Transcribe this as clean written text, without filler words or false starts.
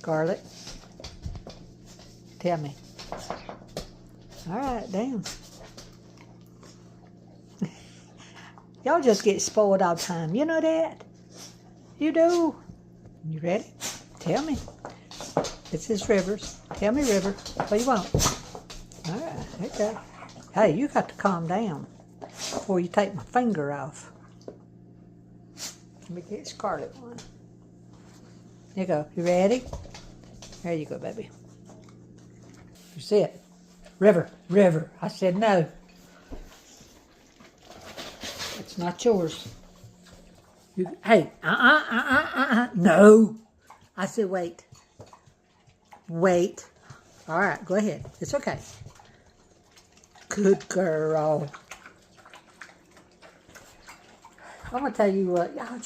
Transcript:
Scarlet, tell me. All right, damn. Y'all just get spoiled all the time. You know that? You do. You ready? Tell me. This is Rivers. Tell me, River, what you want? All right, there you go. Hey, you got to calm down before you take my finger off. Let me get Scarlet one. There you go. You ready? There you go, baby. You see it? River, River. I said no. It's not yours. Hey, no. I said wait. Wait. All right, go ahead. It's okay. Good girl. I'm going to tell you what, y'all